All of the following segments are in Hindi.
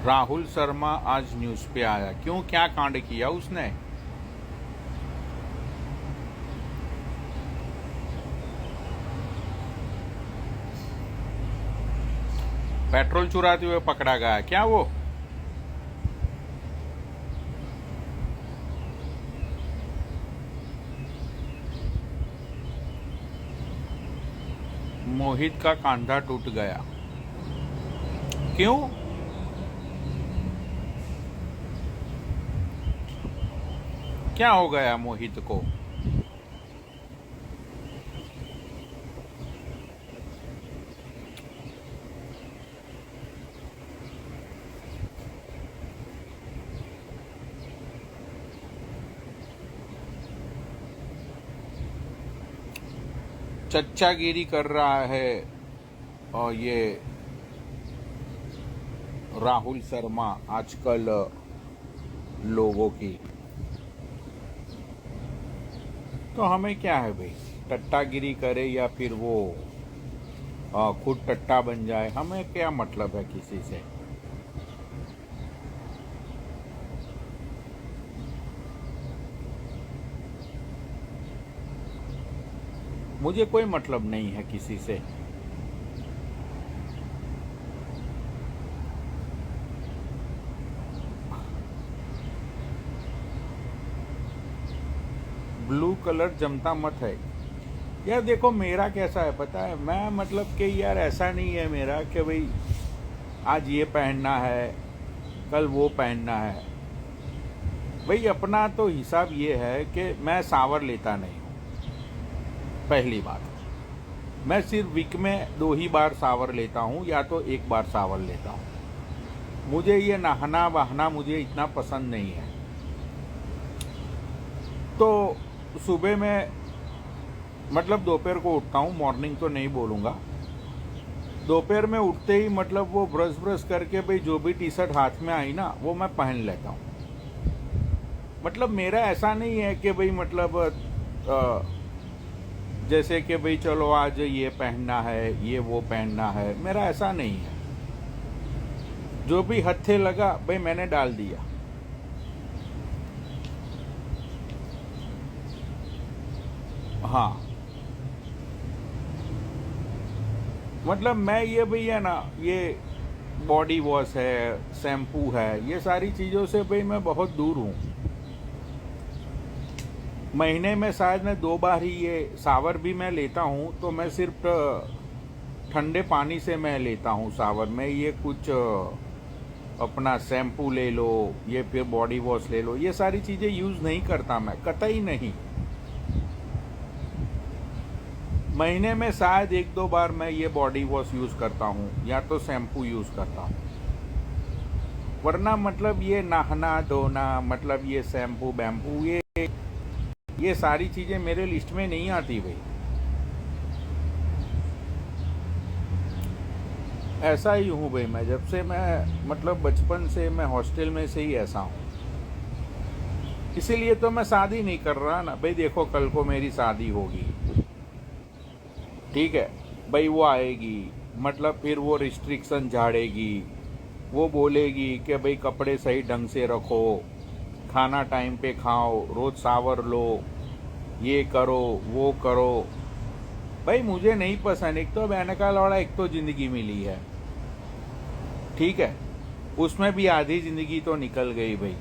राहुल शर्मा आज न्यूज पे आया। क्यों, क्या कांड किया उसने? पेट्रोल चुराते हुए पकड़ा गया क्या वो? मोहित का कंधा टूट गया। क्यों? क्या हो गया मोहित को? चच्चागिरी कर रहा है और ये राहुल शर्मा आजकल लोगों की। तो हमें क्या है भाई, टट्टागिरी करे या फिर वो खुद टट्टा बन जाए, हमें क्या मतलब है किसी से? मुझे कोई मतलब नहीं है किसी से। ब्लू कलर जमता मत है यार। देखो मेरा कैसा है पता है, मैं मतलब कि यार ऐसा नहीं है मेरा कि भाई आज ये पहनना है कल वो पहनना है। भाई अपना तो हिसाब ये है कि मैं सावर लेता नहीं हूँ। पहली बात, मैं सिर्फ वीक में 2 ही बार सावर लेता हूँ या तो 1 बार सावर लेता हूँ। मुझे ये नहाना बहाना मुझे इतना पसंद नहीं है। तो सुबह में मतलब दोपहर को उठता हूँ, मॉर्निंग तो नहीं बोलूँगा। दोपहर में उठते ही मतलब वो ब्रश ब्रश करके भाई जो भी टी शर्ट हाथ में आई ना वो मैं पहन लेता हूँ। मतलब मेरा ऐसा नहीं है कि भाई मतलब जैसे कि भाई चलो आज ये पहनना है ये वो पहनना है, मेरा ऐसा नहीं है। जो भी हत्थे लगा भाई मैंने डाल दिया। हाँ, मतलब मैं ये भैया ना ये बॉडी वॉश है शैम्पू है ये सारी चीज़ों से भाई मैं बहुत दूर हूँ। महीने में शायद मैं 2 बार ही ये सावर भी मैं लेता हूँ, तो मैं सिर्फ ठंडे पानी से मैं लेता हूँ सावर में। ये कुछ अपना शैम्पू ले लो ये फिर बॉडी वॉश ले लो, ये सारी चीज़ें यूज़ नहीं करता मैं, कतई नहीं। महीने में शायद 1-2 बार मैं ये बॉडी वॉश यूज़ करता हूँ या तो शैम्पू यूज़ करता हूँ। वरना मतलब ये नहाना धोना मतलब ये शैम्पू बैम्पू ये सारी चीज़ें मेरे लिस्ट में नहीं आती भाई। ऐसा ही हूँ भाई मैं, जब से मैं मतलब बचपन से मैं हॉस्टल में से ही ऐसा हूँ। इसीलिए तो मैं शादी नहीं कर रहा ना भाई। देखो कल को मेरी शादी होगी, ठीक है भाई, वो आएगी मतलब फिर वो रिस्ट्रिक्शन झाड़ेगी। वो बोलेगी कि भाई कपड़े सही ढंग से रखो, खाना टाइम पे खाओ, रोज़ सावर लो, ये करो वो करो। भाई मुझे नहीं पसंद। एक तो मैंने लौड़ा, एक तो ज़िंदगी मिली है, ठीक है, उसमें भी आधी ज़िंदगी तो निकल गई भाई।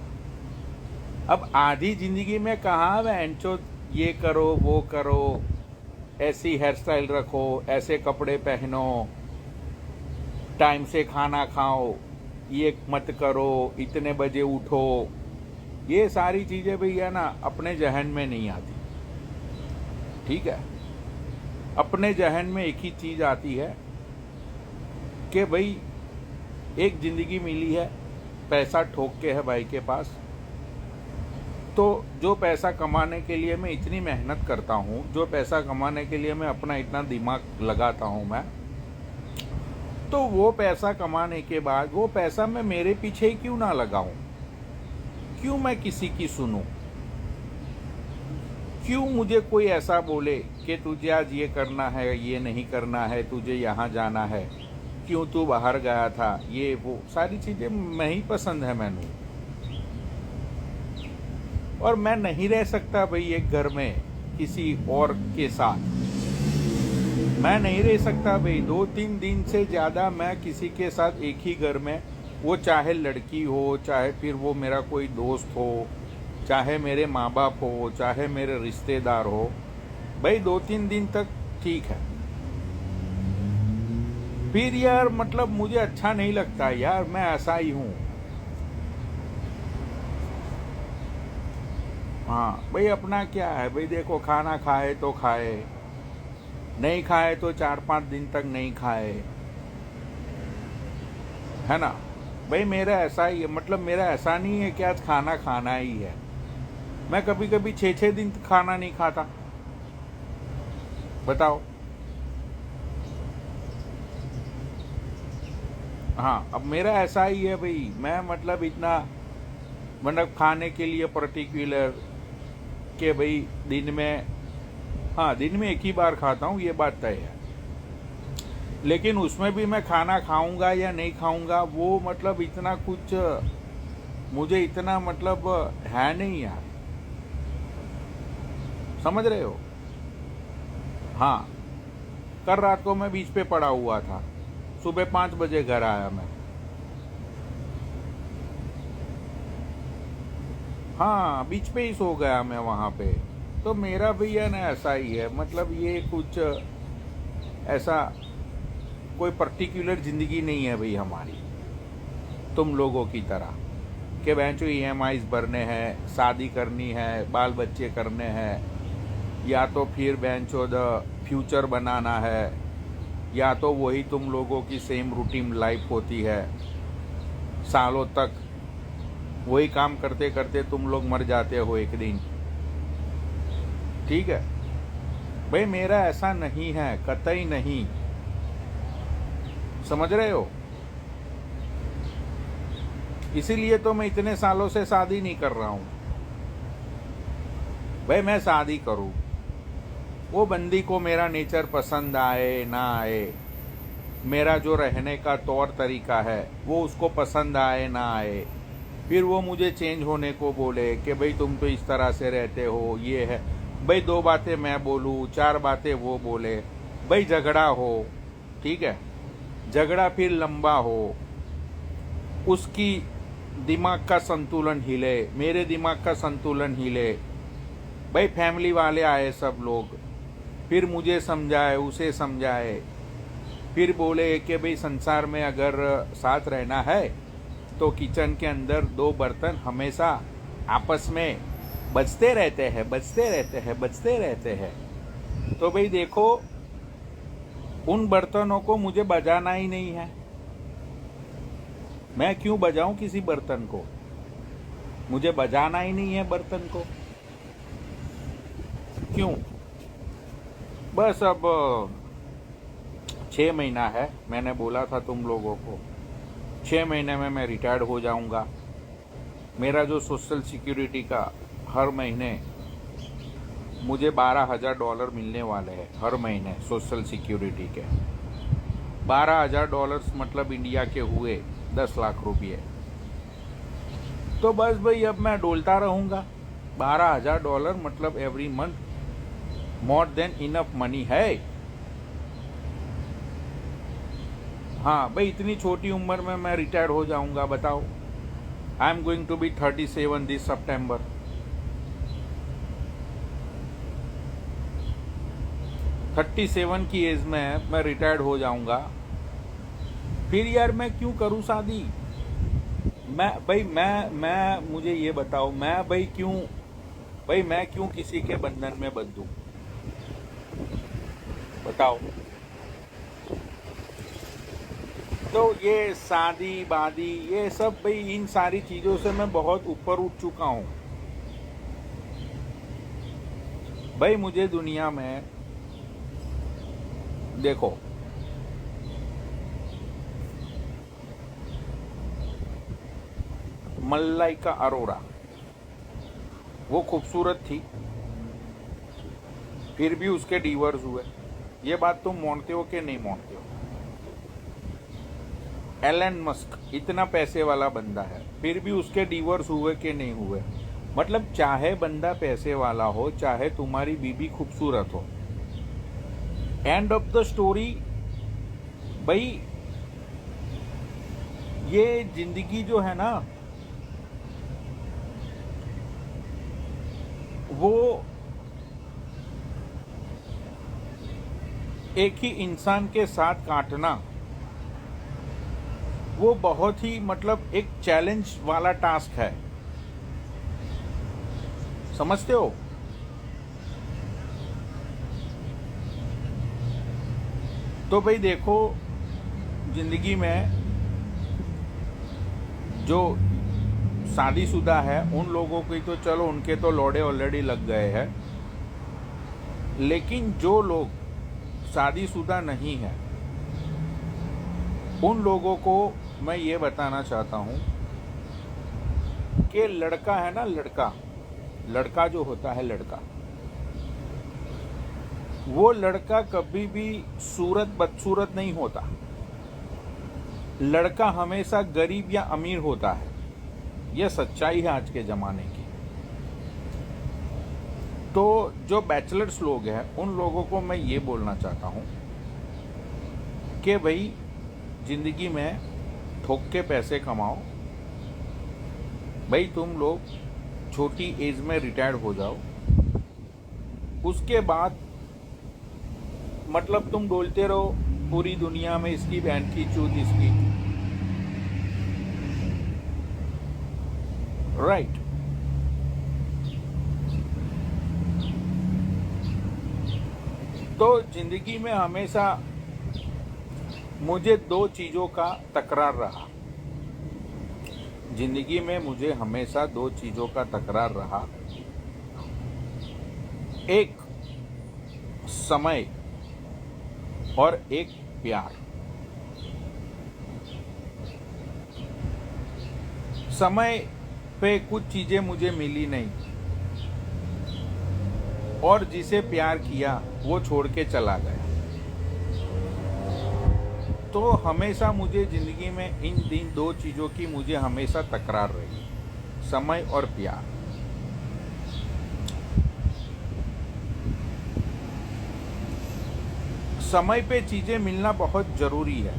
अब आधी ज़िंदगी में कहाँ वैंचो ये करो वो करो, ऐसी हेयर स्टाइल रखो, ऐसे कपड़े पहनो, टाइम से खाना खाओ, ये मत करो, इतने बजे उठो। ये सारी चीज़ें भैया ना अपने जहन में नहीं आती, ठीक है। अपने जहन में एक ही चीज़ आती है कि भाई एक ज़िंदगी मिली है, पैसा ठोक के है भाई के पास। तो जो पैसा कमाने के लिए मैं इतनी मेहनत करता हूँ, जो पैसा कमाने के लिए मैं अपना इतना दिमाग लगाता हूँ मैं, तो वो पैसा कमाने के बाद वो पैसा मैं मेरे पीछे ही क्यों ना लगाऊं? क्यों मैं किसी की सुनूं? क्यों मुझे कोई ऐसा बोले कि तुझे आज ये करना है ये नहीं करना है, तुझे यहाँ जाना है? क्यों तू बाहर गया था, ये वो सारी चीजें मैं ही पसंद है मैनू। और मैं नहीं रह सकता भाई एक घर में किसी और के साथ, मैं नहीं रह सकता भाई 2-3 दिन से ज्यादा मैं किसी के साथ एक ही घर में, वो चाहे लड़की हो, चाहे फिर वो मेरा कोई दोस्त हो, चाहे मेरे माँ बाप हो, चाहे मेरे रिश्तेदार हो, भाई 2-3 दिन तक ठीक है। फिर यार मतलब मुझे अच्छा नहीं लगता यार, मैं ऐसा ही हूँ। हाँ भाई अपना क्या है भाई, देखो खाना खाए तो खाए, नहीं खाए तो 4-5 दिन तक नहीं खाए, है ना। भाई मेरा ऐसा ही है, मतलब मेरा ऐसा नहीं है कि आज खाना खाना ही है। मैं कभी कभी 6-6 दिन खाना नहीं खाता, बताओ। हाँ अब मेरा ऐसा ही है भाई, मैं मतलब इतना मतलब खाने के लिए पर्टिकुलर कि भाई दिन में, हाँ दिन में एक ही बार खाता हूँ, ये बात तय है। लेकिन उसमें भी मैं खाना खाऊंगा या नहीं खाऊंगा वो मतलब इतना कुछ मुझे इतना मतलब है नहीं यार, समझ रहे हो। हाँ कल रात को मैं बीच पे पड़ा हुआ था, सुबह 5 बजे घर आया मैं। हाँ बीच पे ही सो गया मैं वहां पे। तो मेरा भैया ना ऐसा ही है, मतलब ये कुछ ऐसा कोई पर्टिकुलर जिंदगी नहीं है भाई हमारी तुम लोगों की तरह कि बेंचो EMIs भरने हैं, शादी करनी है, बाल बच्चे करने हैं, या तो फिर बेंचो द फ्यूचर बनाना है, या तो वही तुम लोगों की सेम रूटीन लाइफ होती है, सालों तक वही काम करते करते तुम लोग मर जाते हो एक दिन। ठीक है भाई मेरा ऐसा नहीं है, कतई नहीं, समझ रहे हो। इसीलिए तो मैं इतने सालों से शादी नहीं कर रहा हूं। भाई मैं शादी करूं, वो बंदी को मेरा नेचर पसंद आए ना आए, मेरा जो रहने का तौर तरीका है वो उसको पसंद आए ना आए, फिर वो मुझे चेंज होने को बोले कि भाई तुम तो इस तरह से रहते हो, ये है भाई, 2 बातें मैं बोलूं, 4 बातें वो बोले, भाई झगड़ा हो, ठीक है, झगड़ा फिर लंबा हो, उसकी दिमाग का संतुलन हिले, मेरे दिमाग का संतुलन हिले, भाई फैमिली वाले आए सब लोग, फिर मुझे समझाए, उसे समझाए, फिर बोले कि भाई संसार में अगर साथ रहना है तो किचन के अंदर 2 बर्तन हमेशा आपस में बजते रहते हैं, बजते रहते हैं, बजते रहते हैं। तो भाई देखो उन बर्तनों को मुझे बजाना ही नहीं है, मैं क्यों बजाऊं किसी बर्तन को, मुझे बजाना ही नहीं है बर्तन को, क्यों। बस अब 6 महीना है, मैंने बोला था तुम लोगों को 6 महीने में मैं रिटायर्ड हो जाऊंगा। मेरा जो सोशल सिक्योरिटी का हर महीने मुझे $12,000 मिलने वाले हैं, हर महीने सोशल सिक्योरिटी के $12,000 मतलब इंडिया के हुए 10 लाख रुपये। तो बस भाई अब मैं डोलता रहूंगा, $12,000 मतलब every month more than enough money है। हाँ भाई इतनी छोटी उम्र में मैं रिटायर्ड हो जाऊंगा, बताओ। I am going to be 37 this September. 37 की एज में मैं रिटायर्ड हो जाऊंगा, फिर यार मैं क्यों करूं शादी। मैं मुझे ये बताओ, मैं क्यों किसी के बंधन में बंधूं, बताओ। तो ये शादी बादी ये सब भाई, इन सारी चीजों से मैं बहुत ऊपर उठ चुका हूं भाई। मुझे दुनिया में देखो, मल्लाइका अरोरा वो खूबसूरत थी, फिर भी उसके डिवोर्स हुए, ये बात तुम मानते हो कि नहीं मानते हो। एलन मस्क इतना पैसे वाला बंदा है, फिर भी उसके डिवोर्स हुए कि नहीं हुए? मतलब चाहे बंदा पैसे वाला हो, चाहे तुम्हारी बीबी खूबसूरत हो, एंड ऑफ द स्टोरी भाई ये जिंदगी जो है ना वो एक ही इंसान के साथ काटना वो बहुत ही मतलब एक चैलेंज वाला टास्क है, समझते हो? तो भाई देखो, जिंदगी में जो शादीशुदा है उन लोगों की तो चलो उनके तो लौड़े ऑलरेडी लग गए हैं, लेकिन जो लोग शादीशुदा नहीं है उन लोगों को मैं ये बताना चाहता हूं कि लड़का है ना, लड़का जो होता है लड़का, वो लड़का कभी भी सूरत बदसूरत नहीं होता। लड़का हमेशा गरीब या अमीर होता है, यह सच्चाई है आज के जमाने की। तो जो बैचलर्स लोग हैं उन लोगों को मैं ये बोलना चाहता हूं कि भाई जिंदगी में ठोक के पैसे कमाओ। भाई तुम लोग छोटी एज में रिटायर्ड हो जाओ, उसके बाद मतलब तुम डोलते रहो पूरी दुनिया में, इसकी बहन की चूत इसकी, राइट। तो जिंदगी में हमेशा मुझे दो चीजों का तकरार रहा, जिंदगी में मुझे हमेशा दो चीजों का तकरार रहा। एक समय और एक प्यार। समय पे कुछ चीजें मुझे मिली नहीं, और जिसे प्यार किया वो छोड़ के चला गया। तो हमेशा मुझे जिंदगी में इन दो चीजों की मुझे हमेशा तकरार रही, समय और प्यार। समय पे चीजें मिलना बहुत जरूरी है।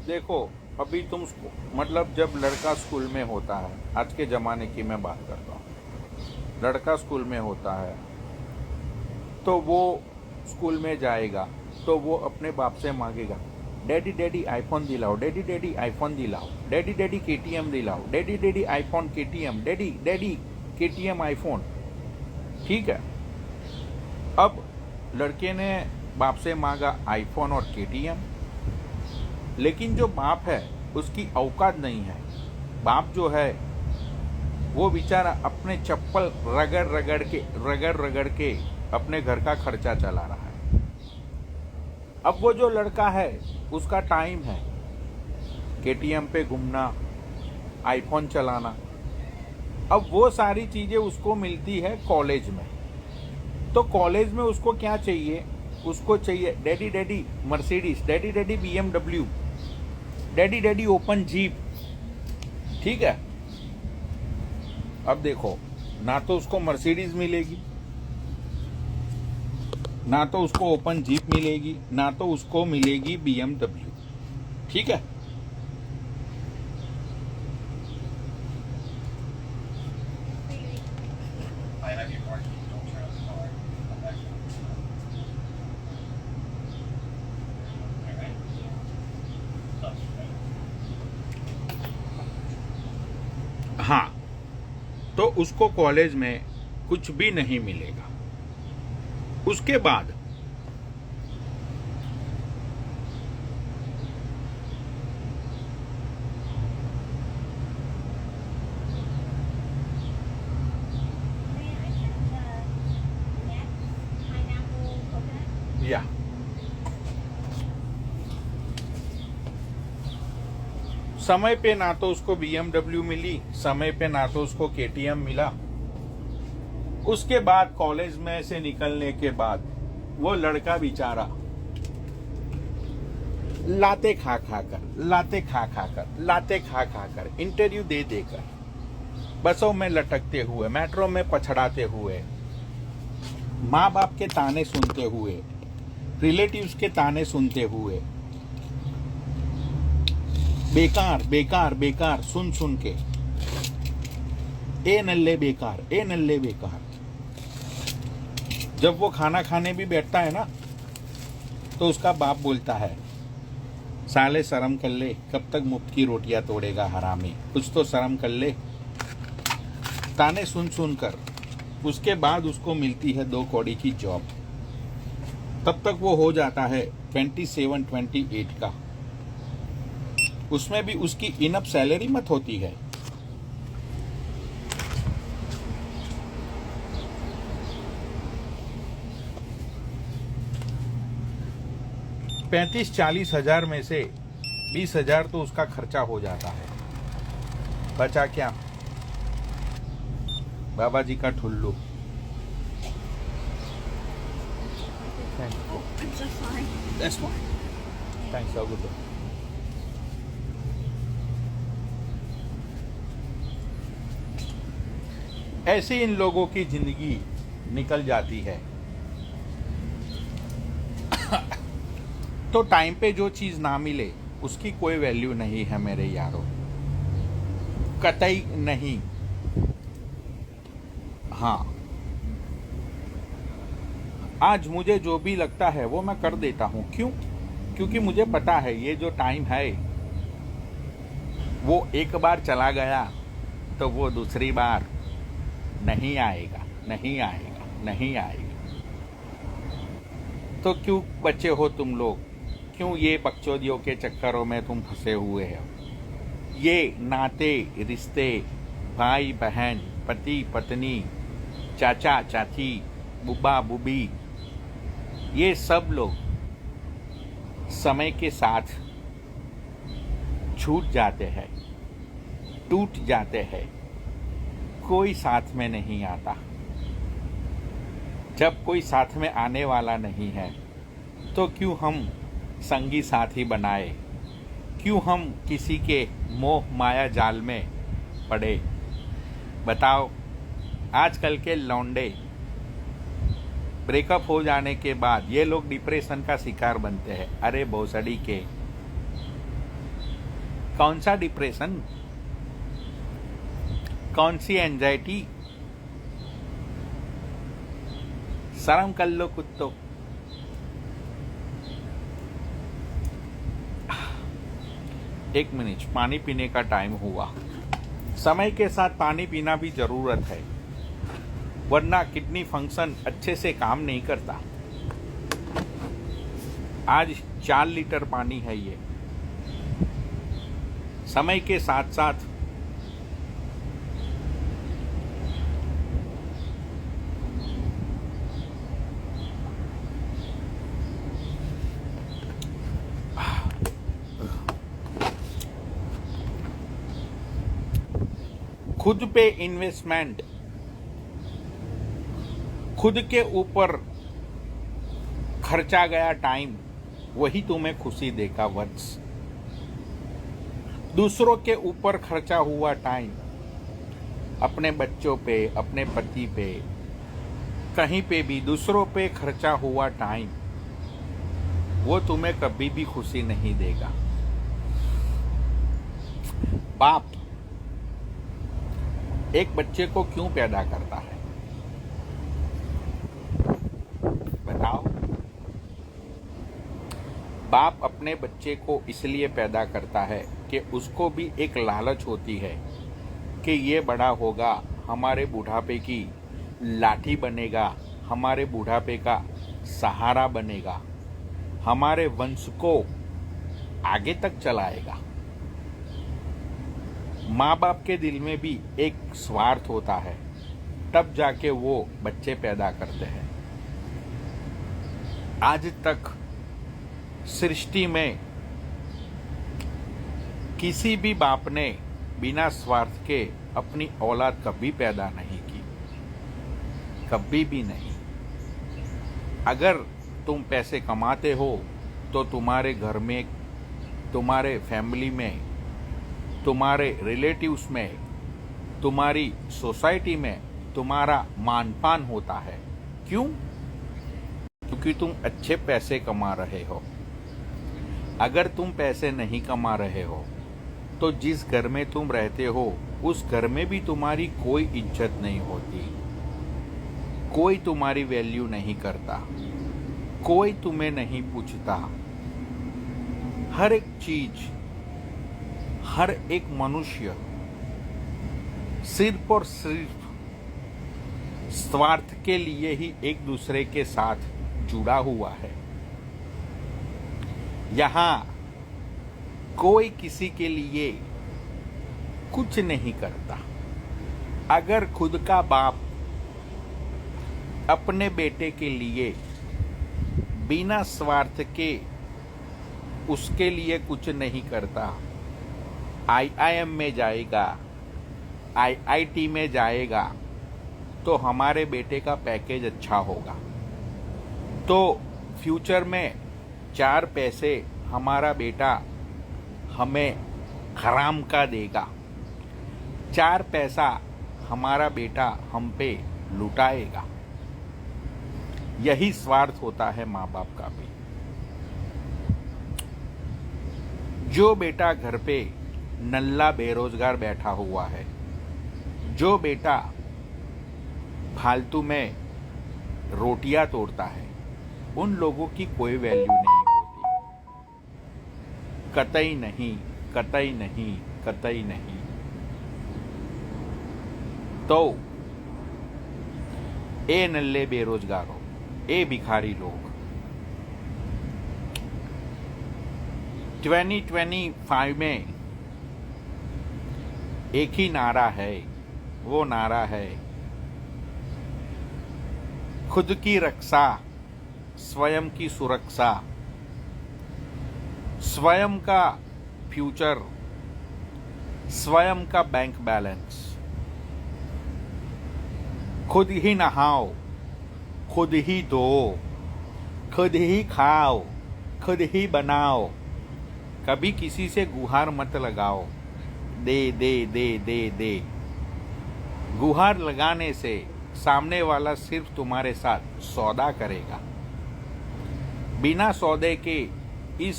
देखो अभी तुम मतलब जब लड़का स्कूल में होता है, आज के ज़माने की मैं बात करता हूँ, लड़का स्कूल में होता है तो वो स्कूल में जाएगा तो वो अपने बाप से मांगेगा, डैडी डैडी आईफोन दिलाओ, डैडी डैडी आईफोन दिलाओ, डैडी डैडी केटीएम दिलाओ, daddy daddy iPhone KTM, daddy daddy KTM iPhone. ठीक है, अब लड़के ने बाप से मांगा आईफोन और केटीएम, लेकिन जो बाप है उसकी औकात नहीं है। बाप जो है वो बेचारा अपने चप्पल रगड़ रगड़ के अपने घर का खर्चा चला रहा है। अब वो जो लड़का है उसका टाइम है केटीएम पे घूमना, आईफोन चलाना। अब वो सारी चीजें उसको मिलती है कॉलेज में। तो कॉलेज में उसको क्या चाहिए? उसको चाहिए daddy daddy Mercedes, daddy daddy BMW, daddy daddy open jeep. ठीक है, अब देखो, ना तो उसको मर्सिडीज मिलेगी, ना तो उसको ओपन जीप मिलेगी, ना तो उसको मिलेगी BMW। ठीक है, हाँ, तो उसको कॉलेज में कुछ भी नहीं मिलेगा। उसके बाद या समय पे ना तो उसको BMW मिली, समय पे ना तो उसको KTM मिला। उसके बाद कॉलेज में से निकलने के बाद वो लड़का बेचारा लाते खा खा कर, लाते खा खा कर, लाते खा खा कर, इंटरव्यू दे देकर, बसों में लटकते हुए, मेट्रो में पछड़ाते हुए, माँ बाप के ताने सुनते हुए, रिलेटिव्स के ताने सुनते हुए, बेकार बेकार बेकार सुन सुन के, ए नल्ले बेकार, ए नल्ले बेकार। जब वो खाना खाने भी बैठता है ना, तो उसका बाप बोलता है, साले शर्म कर ले, कब तक मुफ्त की रोटियां तोड़ेगा हरामी, कुछ तो शर्म कर ले। ताने सुन सुन कर उसके बाद उसको मिलती है 2 कौड़ी की जॉब। तब तक वो हो जाता है 27-28 का। उसमें भी उसकी इनफ सैलरी मत होती है। $35-40 हजार में से 20 हजार तो उसका खर्चा हो जाता है। बचा क्या? बाबा जी का ठुल्लू। Thanks so good. ऐसे इन लोगों की जिंदगी निकल जाती है। तो टाइम पे जो चीज ना मिले उसकी कोई वैल्यू नहीं है मेरे यारों, कतई नहीं। हाँ, आज मुझे जो भी लगता है वो मैं कर देता हूं। क्यों? क्योंकि मुझे पता है ये जो टाइम है वो एक बार चला गया तो वो दूसरी बार नहीं आएगा, नहीं आएगा, नहीं आएगा। तो क्यों बच्चे हो तुम लोग? क्यों ये बकचोदियों के चक्करों में तुम फंसे हुए हो? ये नाते रिश्ते, भाई बहन, पति पत्नी, चाचा चाची, बुबा बुबी, ये सब लोग समय के साथ छूट जाते हैं, टूट जाते हैं, कोई साथ में नहीं आता। जब कोई साथ में आने वाला नहीं है तो क्यों हम संगी साथी बनाए? क्यों हम किसी के मोह माया जाल में पड़े? बताओ, आजकल के लौंडे ब्रेकअप हो जाने के बाद ये लोग डिप्रेशन का शिकार बनते हैं। अरे भोसड़ी के, कौन सा डिप्रेशन, कौन सी एंजाइटी? शर्म कर लो कुत्तो। एक मिनट, पानी पीने का टाइम हुआ। समय के साथ पानी पीना भी जरूरत है, वरना किडनी फंक्शन अच्छे से काम नहीं करता। आज 4 लीटर पानी है ये। समय के साथ साथ खुद पे इन्वेस्टमेंट, खुद के ऊपर खर्चा गया टाइम, वही तुम्हें खुशी देगा वत्स। दूसरों के ऊपर खर्चा हुआ टाइम, अपने बच्चों पे, अपने पति पे, कहीं पे भी दूसरों पे खर्चा हुआ टाइम, वो तुम्हें कभी भी खुशी नहीं देगा। बाप एक बच्चे को क्यों पैदा करता है? बताओ। बाप अपने बच्चे को इसलिए पैदा करता है कि उसको भी एक लालच होती है कि ये बड़ा होगा, हमारे बुढ़ापे की लाठी बनेगा, हमारे बुढ़ापे का सहारा बनेगा, हमारे वंश को आगे तक चलाएगा। माँ बाप के दिल में भी एक स्वार्थ होता है, तब जाके वो बच्चे पैदा करते हैं। आज तक सृष्टि में किसी भी बाप ने बिना स्वार्थ के अपनी औलाद कभी पैदा नहीं की, कभी भी नहीं। अगर तुम पैसे कमाते हो तो तुम्हारे घर में तुम्हारे फैमिली में, तुम्हारे रिलेटिव्स में, तुम्हारी सोसाइटी में तुम्हारा मान पान होता है। क्यों? क्योंकि तुम अच्छे पैसे कमा रहे हो। अगर तुम पैसे नहीं कमा रहे हो तो जिस घर में तुम रहते हो उस घर में भी तुम्हारी कोई इज्जत नहीं होती, कोई तुम्हारी वैल्यू नहीं करता, कोई तुम्हें नहीं पूछता। हर एक चीज, हर एक मनुष्य सिर्फ और सिर्फ स्वार्थ के लिए ही एक दूसरे के साथ जुड़ा हुआ है। यहां कोई किसी के लिए कुछ नहीं करता। अगर खुद का बाप अपने बेटे के लिए बिना स्वार्थ के उसके लिए कुछ नहीं करता, आईआईएम में जाएगा, आईआईटी में जाएगा, तो हमारे बेटे का पैकेज अच्छा होगा। तो फ्यूचर में 4 पैसे हमारा बेटा हमें हराम का देगा, 4 पैसा हमारा बेटा हम पे लुटाएगा। यही स्वार्थ होता है माँ बाप का भी। जो बेटा घर पे नल्ला बेरोजगार बैठा हुआ है, जो बेटा फालतू में रोटियां तोड़ता है, उन लोगों की कोई वैल्यू नहीं होती। कतई नहीं, कतई नहीं, कतई नहीं। तो ए नल्ले बेरोजगारों, ए भिखारी लोग, 2025 में एक ही नारा है, वो नारा है खुद की रक्षा, स्वयं की सुरक्षा, स्वयं का फ्यूचर, स्वयं का बैंक बैलेंस। खुद ही नहाओ, खुद ही दो, खुद ही खाओ, खुद ही बनाओ। कभी किसी से गुहार मत लगाओ, दे दे दे दे दे। गुहार लगाने से सामने वाला सिर्फ तुम्हारे साथ सौदा करेगा। बिना सौदे के इस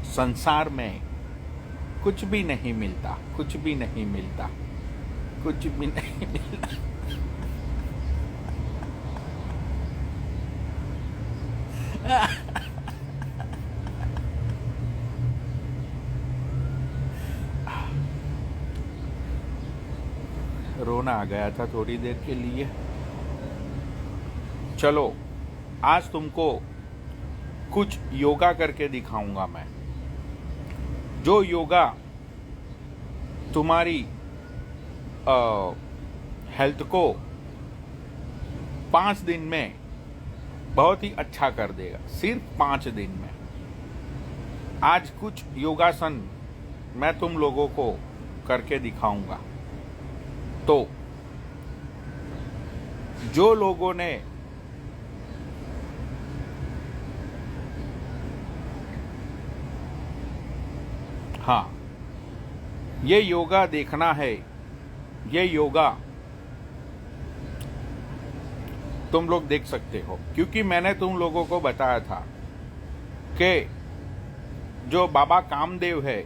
संसार में कुछ भी नहीं मिलता, कुछ भी नहीं मिलता, कुछ भी नहीं मिलता। रोना आ गया था थोड़ी देर के लिए। चलो, आज तुमको कुछ योगा करके दिखाऊंगा मैं। जो योगा तुम्हारी हेल्थ को 5 दिन में बहुत ही अच्छा कर देगा, सिर्फ 5 दिन में। आज कुछ योगासन मैं तुम लोगों को करके दिखाऊंगा। तो जो लोगों ने ये योगा देखना है, ये योगा तुम लोग देख सकते हो, क्योंकि मैंने तुम लोगों को बताया था कि जो बाबा कामदेव है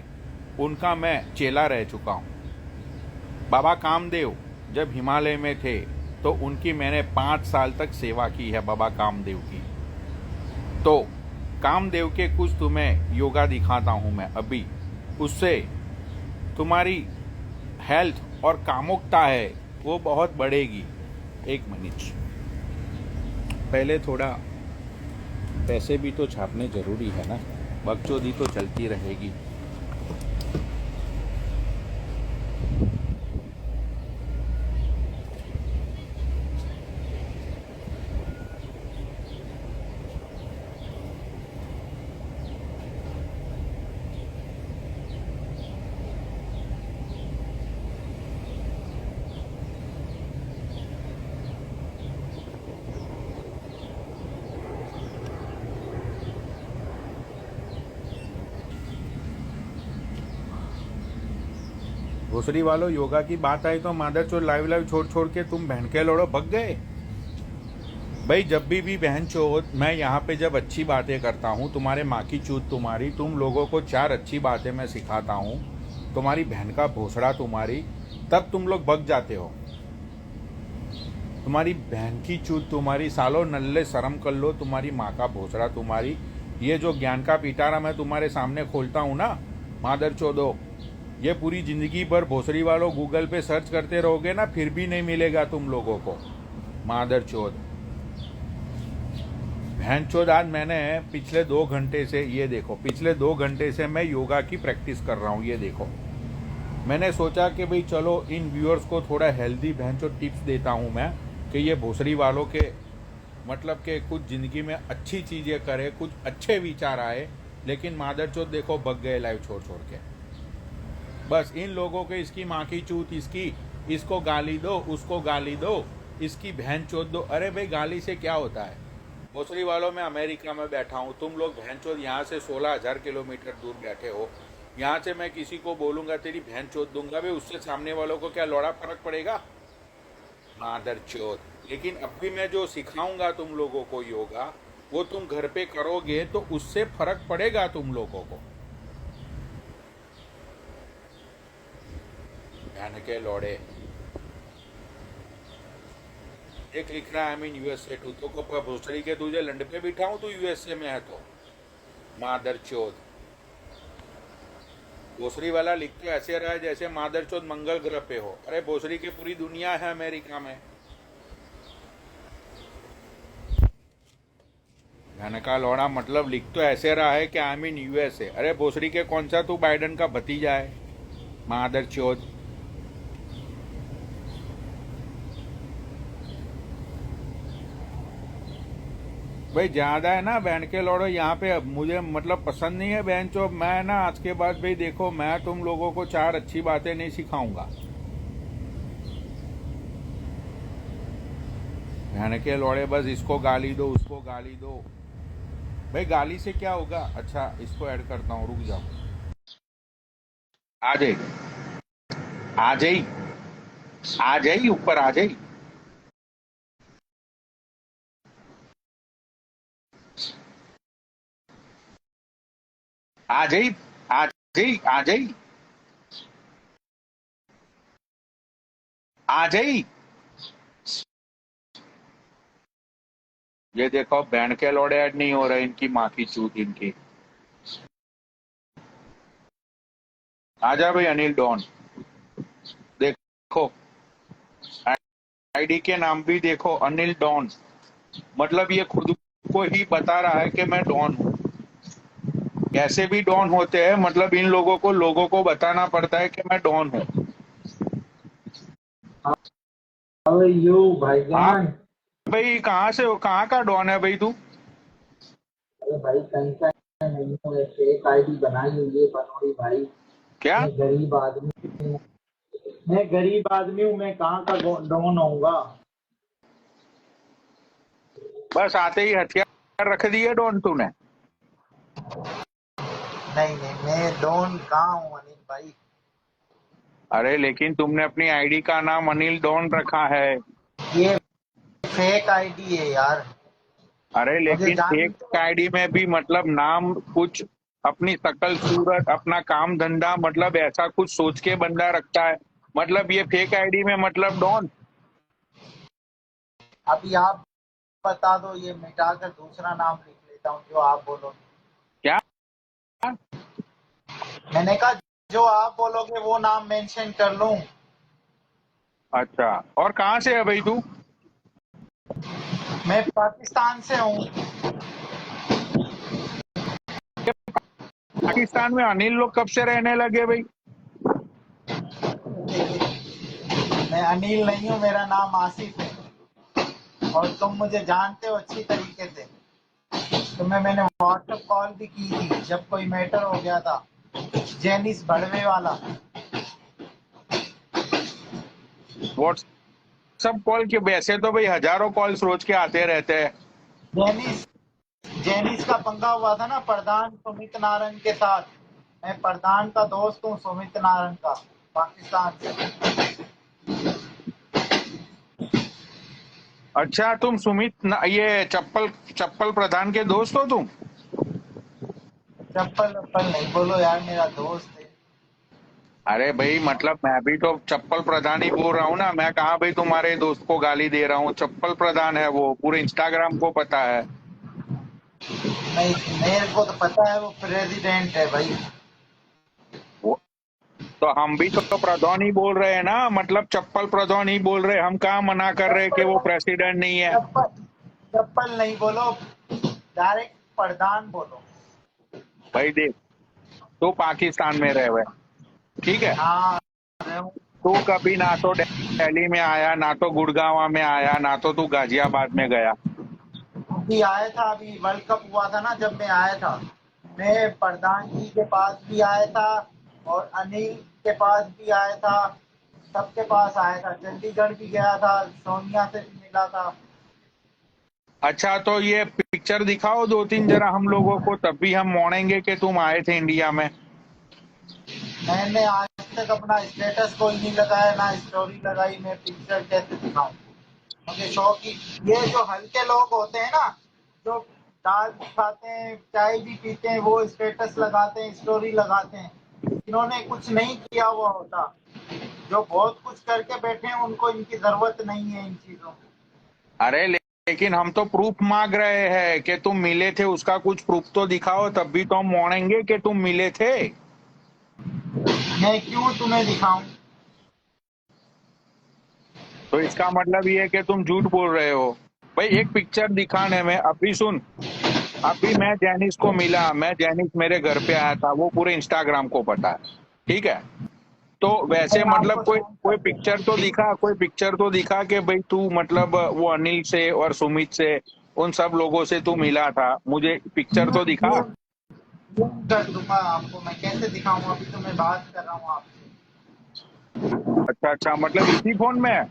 उनका मैं चेला रह चुका हूं। बाबा कामदेव जब हिमालय में थे तो उनकी मैंने 5 साल तक सेवा की है, बाबा कामदेव की। तो कामदेव के कुछ तुम्हें योगा दिखाता हूं मैं अभी, उससे तुम्हारी हेल्थ और कामुकता है वो बहुत बढ़ेगी। 1 मिनट, पहले थोड़ा पैसे भी तो छापने जरूरी है ना, बकचोदी तो चलती रहेगी। भोसड़ी वालों, योगा की बात आई तो मादर चोद लाइव लाइव छोड़ छोड़ के तुम बहन के लोड़ो भग गए। भाई जब भी बहन चोद मैं यहाँ पे जब अच्छी बातें करता हूँ, तुम्हारे माँ की चूत तुम्हारी, तुम लोगों को 4 अच्छी बातें मैं सिखाता हूँ, तुम्हारी बहन का भोसड़ा तुम्हारी, तब तुम लोग भग जाते हो। तुम्हारी बहन की चूत तुम्हारी, सालो नल्ले शर्म कर लो, तुम्हारी माँ का भोसड़ा तुम्हारी। ये जो ज्ञान का पिटारा मैं तुम्हारे सामने खोलता हूँ ना मादर चोदो, ये पूरी जिंदगी भर भोसड़ी वालों गूगल पे सर्च करते रहोगे ना, फिर भी नहीं मिलेगा तुम लोगों को। मादर चोद बहन चोद, आज मैंने पिछले 2 घंटे से, ये देखो पिछले 2 घंटे से मैं योगा की प्रैक्टिस कर रहा हूँ। ये देखो, मैंने सोचा कि भाई चलो इन व्यूअर्स को थोड़ा हेल्दी बहन चोद टिप्स देता हूँ मैं, कि ये भोसड़ी वालों के मतलब कि कुछ ज़िंदगी में अच्छी चीज़ें करे, कुछ अच्छे विचार आए। लेकिन मादर चोद देखो भग गए लाइव छोड़ छोड़ के। बस इन लोगों के इसकी माँ की चूत, इसको गाली दो, उसको गाली दो, इसकी बहन चोद दो। अरे भाई गाली से क्या होता है? भोसड़ी वालों, मैं अमेरिका में बैठा हूँ, तुम लोग बहन चोद यहाँ से 16,000 किलोमीटर दूर बैठे हो। यहाँ से मैं किसी को बोलूँगा तेरी बहन चोद दूंगा, भाई उससे सामने वालों को क्या लौड़ा फर्क पड़ेगा? मादर चोद। लेकिन अब भी मैं जो सिखाऊंगा तुम लोगों को योगा, वो तुम घर पे करोगे तो उससे फर्क पड़ेगा तुम लोगों को। बहन के लौड़े, एक लिख रहा है आई मीन यूएसए टू, तो को भोसड़ी के तुझे लंड पे बिठाऊं तू यूएसए में है तो? मादर चोद। भोसड़ी वाला लिख तो ऐसे रहा है जैसे मादर चोद मंगल ग्रह पे हो। अरे भोसड़ी की पूरी दुनिया है अमेरिका में। बहन का लौड़ा मतलब लिख तो ऐसे रहा है कि आई मीन यूएसए। अरे भोसड़ी के कौन सा तू बाइडन का भतीजा है? मादर चोद। भाई ज्यादा है ना बहन के लौड़ो यहाँ पे, मुझे मतलब पसंद नहीं है बहन चो। मैं ना आज के बाद भाई देखो, मैं तुम लोगों को 4 अच्छी बातें नहीं सिखाऊंगा। बहन के लौड़े बस इसको गाली दो, उसको गाली दो। भाई गाली से क्या होगा? अच्छा इसको ऐड करता हूँ, रुक जाओ। आ जाई, आ जाई, आ जाई, ऊपर आ जाई। आ जाई, आ जाई, आ जाई, आ जाई। ये देखो बहन के लौड़े ऐड नहीं हो रहे, इनकी माँ की चूत इनकी। आ जा भाई अनिल डॉन। देखो आईडी के नाम भी देखो, अनिल डॉन। मतलब ये खुद को ही बता रहा है कि मैं डॉन हूँ। कैसे भी डॉन होते हैं, मतलब इन लोगों को बताना पड़ता है कि मैं डॉन हूँ। How are you, आप भाईजान? भाई कहाँ से हो, कहाँ का डॉन है भाई तू? अरे भाई कहीं का नहीं हूँ, फेक आईडी बनाई हुई है बनोड़ी भाई। क्या? मैं गरीब आदमी हूँ। मैं गरीब आदमी हूँ, मैं कहाँ का डॉन होऊंगा? बस आते ही हथियार रख दिए डॉन तूने। नहीं नहीं, मैं डॉन कहाँ हूँ अनिल भाई? अरे लेकिन तुमने अपनी आईडी का नाम अनिल डॉन रखा है। ये फेक आईडी है यार, अरे मुझे लेकिन जानते एक हो? आईडी में भी मतलब नाम कुछ, अपनी शकल सूरत, अपना काम धंधा, मतलब ऐसा कुछ सोच के बंदा रखता है। मतलब ये फेक आईडी में मतलब डॉन। अभी आप बता दो, ये मिटाकर दूसरा नाम लिख लेता हूँ जो आप बोलोगे। क्या? मैंने कहा जो आप बोलोगे वो नाम मेंशन कर लूँ। अच्छा, और कहाँ से है भाई तू? मैं पाकिस्तान से हूँ। पाकिस्तान में अनिल लोग कब से रहने लगे भाई? मैं अनिल नहीं हूँ, मेरा नाम आसिफ है और तुम मुझे जानते हो अच्छी तरीके से। तुम्हें मैंने व्हाट्सएप कॉल भी की थी जब कोई मैटर हो गया था, जेनिस बड़वे वाला। व्हाट्सएप कॉल के? वैसे तो भाई हजारों कॉल्स रोज के आते रहते हैं। जेनिस जेनिस का पंगा हुआ था ना प्रधान सुमित नारायण के साथ। मैं प्रधान का दोस्त हूँ सुमित नारायण का। पाकिस्तान से। अच्छा, तुम ये चप्पल चप्पल प्रधान के दोस्त हो तुम? चप्पल वप्पल नहीं बोलो यार, मेरा दोस्त है। अरे भाई, मतलब मैं भी तो चप्पल प्रधान ही बोल रहा हूँ ना। मैं कहाँ भाई तुम्हारे दोस्त को गाली दे रहा हूँ? चप्पल प्रधान है वो, पूरे इंस्टाग्राम को पता है। नहीं, मेरे को तो पता है वो प्रेसिडेंट है भाई। वो तो हम भी तो प्रधान ही बोल रहे हैं ना, मतलब चप्पल प्रधान ही बोल रहे हैं। हम कहाँ मना कर रहे हैं कि चप्पल वो नहीं, प्रेसिडेंट नहीं है? चप्पल चप्पल नहीं बोलो, डायरेक्ट प्रधान बोलो। भाई देख, तू पाकिस्तान में रहे हुए, ठीक है? हाँ, मैं हूँ। तू कभी ना तो दिल्ली में आया, ना तो गुड़गांव में आया, ना तो तू गाजियाबाद में गया। अभी आया था, अभी वर्ल्ड कप हुआ था ना, जब मैं आया था, मैं प्रधान जी के पास भी आया था और अनिल के पास भी आया था, सबके पास आया था। चंडीगढ़ भी गया था, सोनिया से भी मिला था। अच्छा, तो ये पिक्चर दिखाओ दो तीन जरा हम लोगों को, तब भी हम मोड़ेंगे कि तुम आए थे इंडिया में। मैंने आज तक अपना स्टेटस कोई नहीं लगाया, ना स्टोरी लगाई। मैं पिक्चर कैसे दिखाऊं? मुझे शौक ही, ये जो हल्के लोग होते हैं ना, जो दाल भी खाते हैं, चाय भी पीते हैं, वो स्टेटस लगाते हैं, स्टोरी लगाते हैं। इन्होंने कुछ नहीं किया हुआ होता। जो बहुत कुछ करके बैठे हैं, उनको इनकी जरूरत नहीं है इन चीजों की। अरे लेकिन हम तो प्रूफ मांग रहे हैं कि तुम मिले थे, उसका कुछ प्रूफ तो दिखाओ, तब भी तो हम मोड़ेंगे कि तुम मिले थे। मैं क्यों तुम्हें दिखाऊं? तो इसका मतलब ये है कि तुम झूठ बोल रहे हो। भाई एक पिक्चर दिखाने में, अभी सुन, अभी मैं जैनिस को मिला, मैं जैनिस मेरे घर पे आया था, वो पूरे इंस्टाग्राम को पता है, ठीक है? तो मैं वैसे मतलब आपको कोई सेंड कोई कर पिक्चर दूंगा, तो ठीक दिखा, कोई पिक्चर तो दिखा कि भाई तू मतलब वो अनिल से और सुमित से, उन सब लोगों से तू मिला था, मुझे पिक्चर है? तो दिखा। फोन कर दूंगा आपको। मैं कैसे दिखाऊं? अभी तो मैं बात कर रहा हूँ आपसे। अच्छा अच्छा, मतलब इसी फोन में है?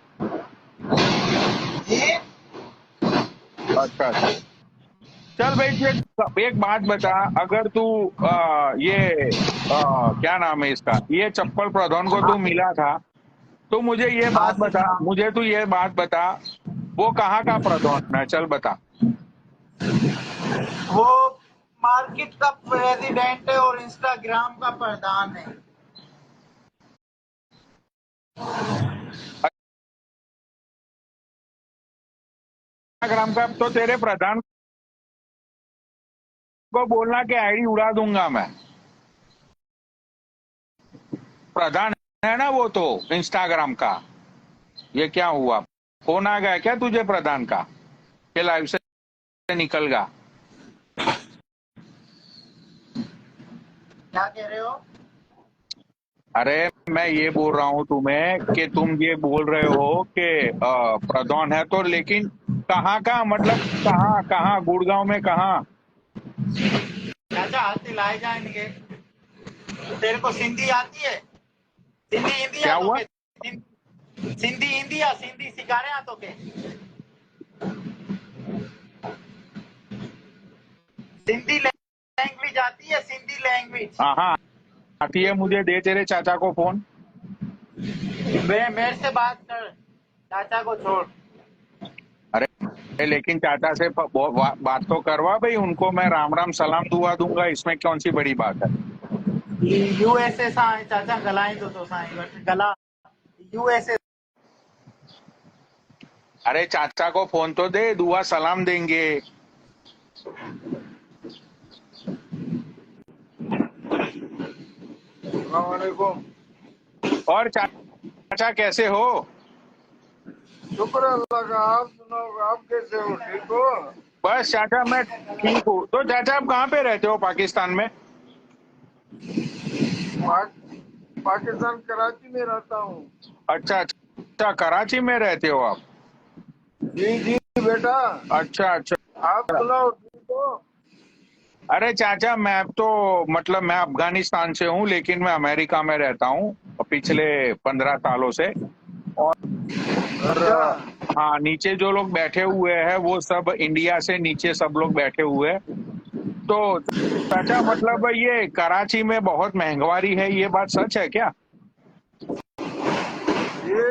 ये अच्छा अच्छा। चल भाई, तू एक बात बता। अगर तू क्या नाम है इसका, ये चप्पल प्रधान को तू मिला था, तो मुझे ये बात आसिफ बता, नाम, मुझे तू ये बात बता, वो कहाँ का प्रधान है? चल बता। वो मार्केट का प्रेसिडेंट है और इंस्टाग्राम का प्रधान है। इंस्टाग्राम का तो तेरे प्रधान को बोलना कि आईडी उड़ा दूंगा मैं। प्रधान है ना वो तो इंस्टाग्राम का। ये क्या हुआ? फोन आ गया क्या तुझे प्रधान का कि लाइव से निकल गया? क्या कह रहे हो? अरे मैं ये बोल रहा हूँ तुम्हें कि तुम ये बोल रहे हो कि प्रधान है तो, लेकिन कहाँ का, मतलब कहाँ कहाँ, गुड़गांव में कहाँ? चाचा हाथ लाए जाएंगे। तेरे को सिंधी आती है? सिंधी हिंदी क्या हाथों हुआ? के? सिंधी हिंदी या सिंधी सिखा रहे हाथों के? सिंधी लैंग्वेज आती है? सिंधी लैंग्वेज? हाँ हाँ, आती है मुझे। दे तेरे चाचा को फोन। मेरे से बात कर, चाचा को छोड़। अरे लेकिन चाचा से बात तो करवा भाई, उनको मैं राम राम सलाम दुआ दूंगा, इसमें कौन सी बड़ी बात है? यूएसए सां आहे चाचा, ॻाल्हाईंदो तोसां वटि गला। यूएसए। अरे चाचा को फोन तो दे, दुआ सलाम देंगे। वालेकुम। और चाचा कैसे हो? शुक्र अल्लाह का। आप सुनाओ, आप कैसे हो? ठीक हो? बस चाचा मैं ठीक हूँ। तो चाचा आप कहाँ पे रहते हो पाकिस्तान में? पाक, पाकिस्तान कराची में रहता हूँ। अच्छा अच्छा, कराची में रहते हो आप? जी जी बेटा। अच्छा अच्छा। आप सुनाओ, ठीक हो? अरे चाचा मैं तो, मतलब मैं अफगानिस्तान से हूँ, लेकिन मैं अमेरिका में रहता हूँ पिछले 15 सालों से। और अच्छा। हाँ, नीचे जो लोग बैठे हुए हैं वो सब इंडिया से नीचे सब लोग बैठे हुए हैं। तो चाचा मतलब ये कराची में बहुत महंगाई है, ये बात सच है क्या? ये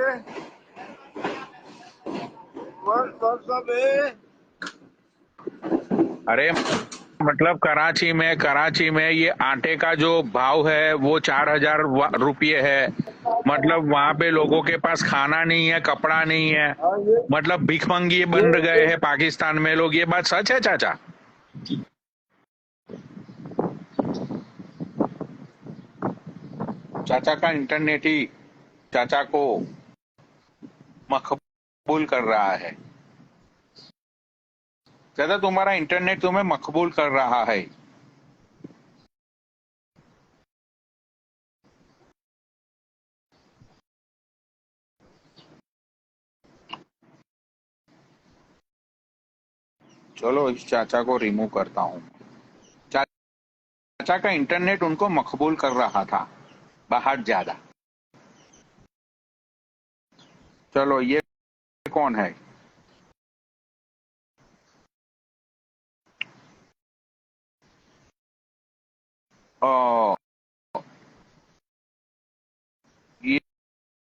अरे मतलब कराची में ये आटे का जो भाव है वो 4,000 रुपये है। मतलब वहां पे लोगों के पास खाना नहीं है, कपड़ा नहीं है, मतलब भिखमंगी बन गए हैं पाकिस्तान में लोग। ये बात सच है चाचा? चाचा का इंटरनेट ही चाचा को मकबूल कर रहा है। चाचा तुम्हारा इंटरनेट तुम्हें मकबूल कर रहा है। चलो इस चाचा को रिमूव करता हूँ। चाचा का इंटरनेट उनको मकबूल कर रहा था बहुत ज्यादा। चलो ये कौन है? ओ, ये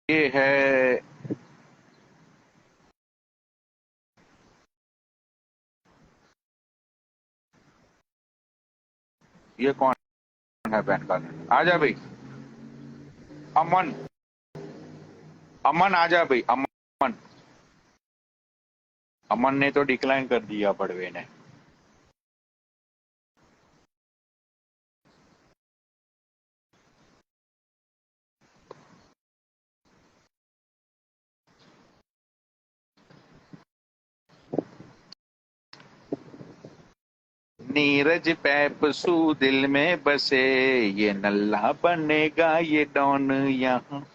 ये है। ये कौन है पैन कार्ड? आजा भाई अमन। अमन आजा भाई अमन। अमन ने तो डिक्लाइन कर दिया बड़वे ने। नीरज पैपसू दिल में बसे, ये नल्ला बनेगा ये डॉन यहाँ।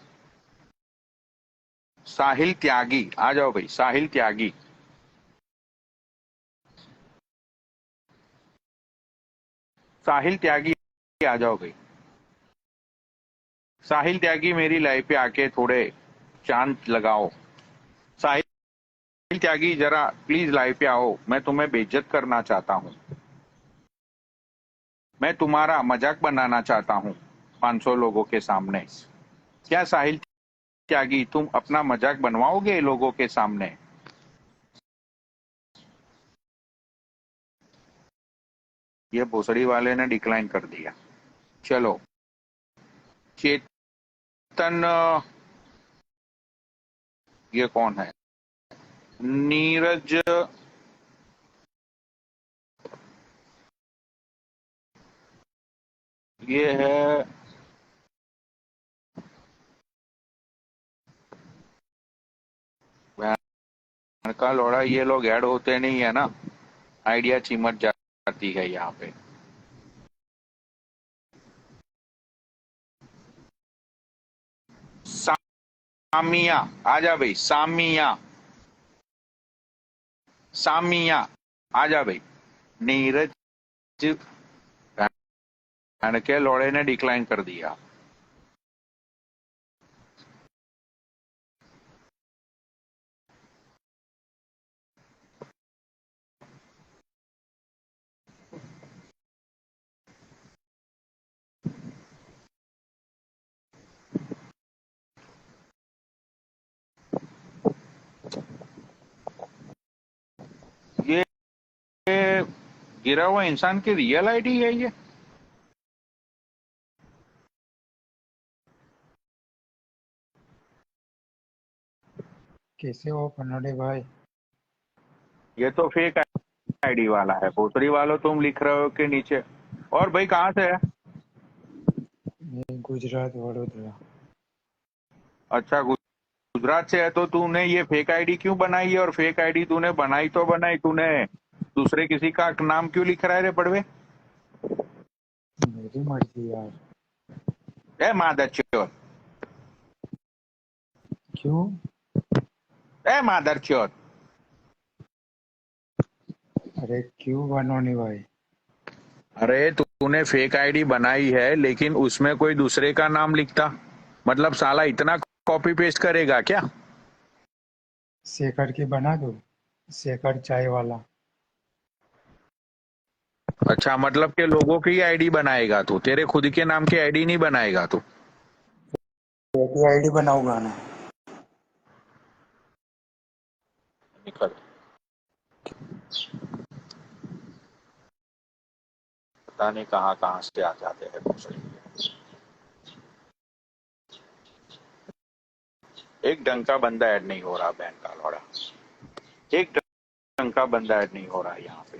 साहिल त्यागी आ जाओ भाई, साहिल त्यागी। साहिल त्यागी आ जाओ भाई। साहिल त्यागी मेरी लाइफ पे आके थोड़े चांद लगाओ। साहिल त्यागी जरा प्लीज लाइव पे आओ, मैं तुम्हें बेइज्जत करना चाहता हूँ। मैं तुम्हारा मजाक बनाना चाहता हूँ 500 लोगों के सामने। क्या साहिल त्यागी तुम अपना मजाक बनवाओगे लोगों के सामने? ये भोसड़ी वाले ने डिक्लाइन कर दिया। चलो चेतन, ये कौन है? नीरज, ये है भैन का लोड़ा। ये लोग ऐड होते नहीं है ना, आइडिया चिमट जाती है यहाँ पे। सामिया आजा भाई, सामिया सामिया आजा भाई। नीरज भैन के लोड़े ने डिक्लाइन कर दिया। ये गिरा हुआ इंसान की रियल आईडी है ये? कैसे हो पनोडे भाई? ये तो फेक आईडी वाला है। भोसड़ी वालों तुम लिख रहे हो कि नीचे। और भाई कहाँ से है? मैं गुजरात वडोदरा। अच्छा गुजरात से है। तो तूने ये फेक आईडी क्यों बनाई है? और फेक आईडी तूने बनाई तो बनाई, तूने दूसरे किसी का नाम क्यों लिख रहा है रे बड़वे? मेरी मर्जी यार। ए मादरचोद, क्यों? ए मादरचोद। अरे क्यों बनोनी भाई? अरे तूने फेक आईडी बनाई है लेकिन उसमें कोई दूसरे का नाम लिखता, मतलब साला इतना कॉपी पेस्ट करेगा क्या? शेखर की बना दो, शेखर चाय वाला। अच्छा मतलब के लोगों की आईडी बनाएगा तू, तेरे खुद के नाम की आईडी नहीं बनाएगा तू? आईडी बनाऊंगा ना। निकल। पता नहीं कहाँ कहाँ से आ जाते हैं भोसड़ी के। एक ढंग का बंदा ऐड नहीं हो रहा बहन का लौड़ा। एक ढंग का बंदा ऐड नहीं हो रहा है यहाँ पे।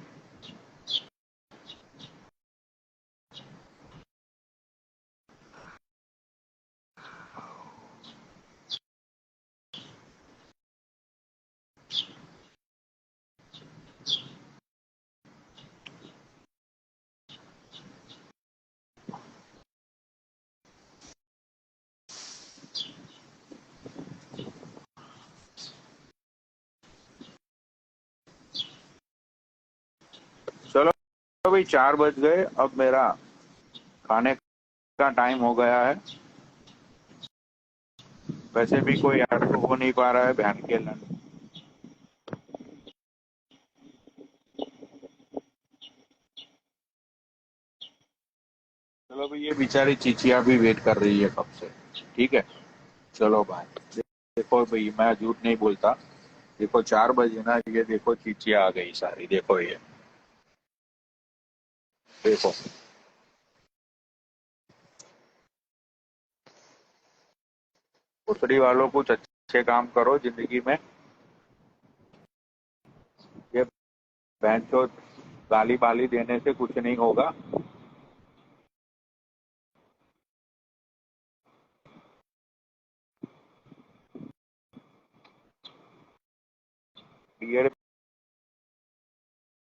चलो भाई 4 बज गए, अब मेरा खाने का टाइम हो गया है। वैसे भी कोई ऐड तो हो नहीं पा रहा है बहन के लन। चलो भाई ये बेचारी चीचिया भी वेट कर रही है कब से। ठीक है, चलो बाय। देखो भाई मैं झूठ नहीं बोलता। देखो 4 बजे ना, ये देखो चीचिया आ गई सारी, देखो ये देखो। भोसड़ी वालों कुछ अच्छे काम करो जिंदगी में। ये बहन चो गाली बाली देने से कुछ नहीं होगा। ये